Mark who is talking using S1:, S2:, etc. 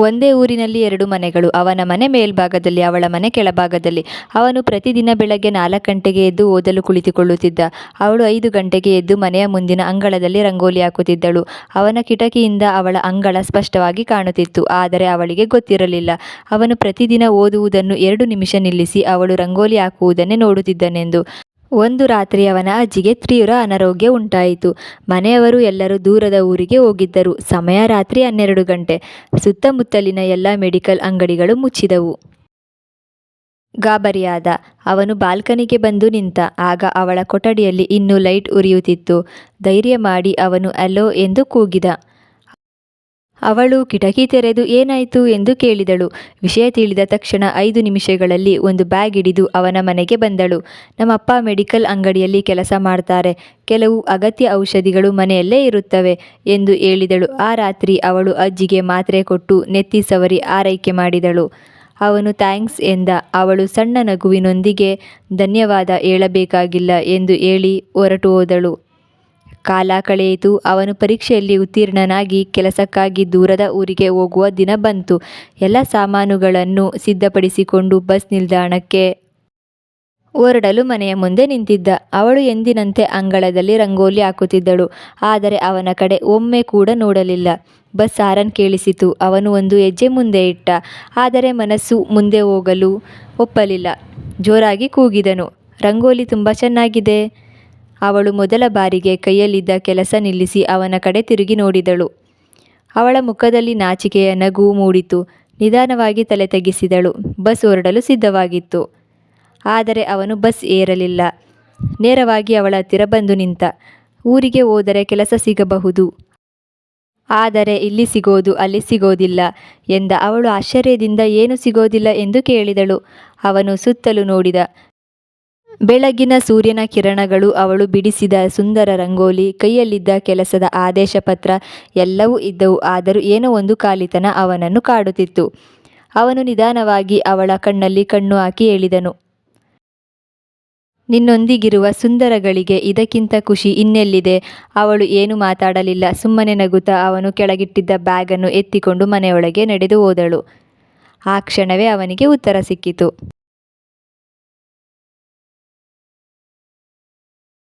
S1: ಒಂದೇ ಊರಿನಲ್ಲಿ ಎರಡು ಮನೆಗಳು. ಅವನ ಮನೆ ಮೇಲ್ಭಾಗದಲ್ಲಿ, ಅವಳ ಮನೆ ಕೆಳಭಾಗದಲ್ಲಿ. ಅವನು ಪ್ರತಿದಿನ ಬೆಳಗ್ಗೆ 4 ಗಂಟೆಗೆ ಎದ್ದು ಓದಲು ಕುಳಿತುಕೊಳ್ಳುತ್ತಿದ್ದ. ಅವಳು 5 ಗಂಟೆಗೆ ಎದ್ದು ಮನೆಯ ಮುಂದಿನ ಅಂಗಳದಲ್ಲಿ ರಂಗೋಲಿ ಹಾಕುತ್ತಿದ್ದಳು. ಅವನ ಕಿಟಕಿಯಿಂದ ಅವಳ ಅಂಗಳ ಸ್ಪಷ್ಟವಾಗಿ ಕಾಣುತ್ತಿತ್ತು. ಆದರೆ ಅವಳಿಗೆ ಗೊತ್ತಿರಲಿಲ್ಲ, ಅವನು ಪ್ರತಿದಿನ ಓದುವುದನ್ನು 2 ನಿಮಿಷ ನಿಲ್ಲಿಸಿ ಅವಳು ರಂಗೋಲಿ ಹಾಕುವುದನ್ನೇ ನೋಡುತ್ತಿದ್ದನೆಂದು. ಒಂದು ರಾತ್ರಿ ಅವನ ಅಜ್ಜಿಗೆ ತೀವ್ರ ಅನಾರೋಗ್ಯ ಉಂಟಾಯಿತು. ಮನೆಯವರು ಎಲ್ಲರೂ ದೂರದ ಊರಿಗೆ ಹೋಗಿದ್ದರು. ಸಮಯ ರಾತ್ರಿ 12 ಗಂಟೆ. ಸುತ್ತಮುತ್ತಲಿನ ಎಲ್ಲ ಮೆಡಿಕಲ್ ಅಂಗಡಿಗಳು ಮುಚ್ಚಿದವು. ಗಾಬರಿಯಾದ. ಅವನು ಬಾಲ್ಕನಿಗೆ ಬಂದು ನಿಂತ. ಆಗ ಅವಳ ಕೊಠಡಿಯಲ್ಲಿ ಇನ್ನೂ ಲೈಟ್ ಉರಿಯುತ್ತಿತ್ತು. ಧೈರ್ಯ ಮಾಡಿ ಅವನು ಅಲೋ ಎಂದು ಕೂಗಿದ. ಅವಳು ಕಿಟಕಿ ತೆರೆದು ಏನಾಯ್ತು ಎಂದು ಕೇಳಿದಳು. ವಿಷಯ ತಿಳಿದ ತಕ್ಷಣ 5 ನಿಮಿಷಗಳಲ್ಲಿ ಒಂದು ಬ್ಯಾಗ್ ಹಿಡಿದು ಅವನ ಮನೆಗೆ ಬಂದಳು. ನಮ್ಮಪ್ಪ ಮೆಡಿಕಲ್ ಅಂಗಡಿಯಲ್ಲಿ ಕೆಲಸ ಮಾಡ್ತಾರೆ, ಕೆಲವು ಅಗತ್ಯ ಔಷಧಿಗಳು ಮನೆಯಲ್ಲೇ ಇರುತ್ತವೆ ಎಂದು ಹೇಳಿದಳು. ಆ ರಾತ್ರಿ ಅವಳು ಅಜ್ಜಿಗೆ ಮಾತ್ರೆ ಕೊಟ್ಟು ನೆತ್ತಿ ಸವರಿ ಆರೈಕೆ ಮಾಡಿದಳು. ಅವನು ಥ್ಯಾಂಕ್ಸ್ ಎಂದ. ಅವಳು ಸಣ್ಣ ನಗುವಿನೊಂದಿಗೆ ಧನ್ಯವಾದ ಹೇಳಬೇಕಾಗಿಲ್ಲ ಎಂದು ಹೇಳಿ ಹೊರಟು ಹೋದಳು. ಕಾಲ ಕಳೆಯಿತು. ಅವನು ಪರೀಕ್ಷೆಯಲ್ಲಿ ಉತ್ತೀರ್ಣನಾಗಿ ಕೆಲಸಕ್ಕಾಗಿ ದೂರದ ಊರಿಗೆ ಹೋಗುವ ದಿನ ಬಂತು. ಎಲ್ಲ ಸಾಮಾನುಗಳನ್ನು ಸಿದ್ಧಪಡಿಸಿಕೊಂಡು ಬಸ್ ನಿಲ್ದಾಣಕ್ಕೆ ಹೊರಡಲು ಮನೆಯ ಮುಂದೆ ನಿಂತಿದ್ದ. ಅವಳು ಎಂದಿನಂತೆ ಅಂಗಳದಲ್ಲಿ ರಂಗೋಲಿ ಹಾಕುತ್ತಿದ್ದಳು. ಆದರೆ ಅವನ ಕಡೆ ಒಮ್ಮೆ ಕೂಡ ನೋಡಲಿಲ್ಲ. ಬಸ್ ಹಾರನ್ ಕೇಳಿಸಿತು. ಅವನು ಒಂದು ಹೆಜ್ಜೆ ಮುಂದೆ ಇಟ್ಟ. ಆದರೆ ಮನಸ್ಸು ಮುಂದೆ ಹೋಗಲು ಒಪ್ಪಲಿಲ್ಲ. ಜೋರಾಗಿ ಕೂಗಿದನು, ರಂಗೋಲಿ ತುಂಬ ಚೆನ್ನಾಗಿದೆ. ಅವಳು ಮೊದಲ ಬಾರಿಗೆ ಕೈಯಲ್ಲಿದ್ದ ಕೆಲಸ ನಿಲ್ಲಿಸಿ ಅವನ ಕಡೆ ತಿರುಗಿ ನೋಡಿದಳು. ಅವಳ ಮುಖದಲ್ಲಿ ನಾಚಿಕೆಯ ನಗು ಮೂಡಿತು. ನಿಧಾನವಾಗಿ ತಲೆ ತಗ್ಗಿಸಿದಳು. ಬಸ್ ಹೊರಡಲು ಸಿದ್ಧವಾಗಿತ್ತು. ಆದರೆ ಅವನು ಬಸ್ ಏರಲಿಲ್ಲ. ನೇರವಾಗಿ ಅವಳ ಹತ್ತಿರ ಬಂದು ನಿಂತ. ಊರಿಗೆ ಹೋದರೆ ಕೆಲಸ ಸಿಗಬಹುದು, ಆದರೆ ಇಲ್ಲಿ ಸಿಗೋದು ಅಲ್ಲಿ ಸಿಗೋದಿಲ್ಲ ಎಂದ. ಅವಳು ಆಶ್ಚರ್ಯದಿಂದ ಏನು ಸಿಗೋದಿಲ್ಲ ಎಂದು ಕೇಳಿದಳು. ಅವನು ಸುತ್ತಲೂ ನೋಡಿದ. ಬೆಳಗಿನ ಸೂರ್ಯನ ಕಿರಣಗಳು, ಅವಳು ಬಿಡಿಸಿದ ಸುಂದರ ರಂಗೋಲಿ, ಕೈಯಲ್ಲಿದ್ದ ಕೆಲಸದ ಆದೇಶ ಪತ್ರ ಎಲ್ಲವೂ ಇದ್ದವು. ಆದರೂ ಏನೋ ಒಂದು ಖಾಲಿತನ ಅವನನ್ನು ಕಾಡುತ್ತಿತ್ತು. ಅವನು ನಿಧಾನವಾಗಿ ಅವಳ ಕಣ್ಣಲ್ಲಿ ಕಣ್ಣು ಹಾಕಿ ಹೇಳಿದನು, ನಿನ್ನೊಂದಿಗಿರುವ ಸುಂದರಗಳಿಗೆ ಇದಕ್ಕಿಂತ ಖುಷಿ ಇನ್ನೆಲ್ಲಿದೆ. ಅವಳು ಏನು ಮಾತಾಡಲಿಲ್ಲ. ಸುಮ್ಮನೆ ನಗುತ್ತಾ ಅವನು ಕೆಳಗಿಟ್ಟಿದ್ದ ಬ್ಯಾಗನ್ನು ಎತ್ತಿಕೊಂಡು ಮನೆಯೊಳಗೆ ನಡೆದು ಹೋದಳು. ಆ ಕ್ಷಣವೇ ಅವನಿಗೆ ಉತ್ತರ ಸಿಕ್ಕಿತು.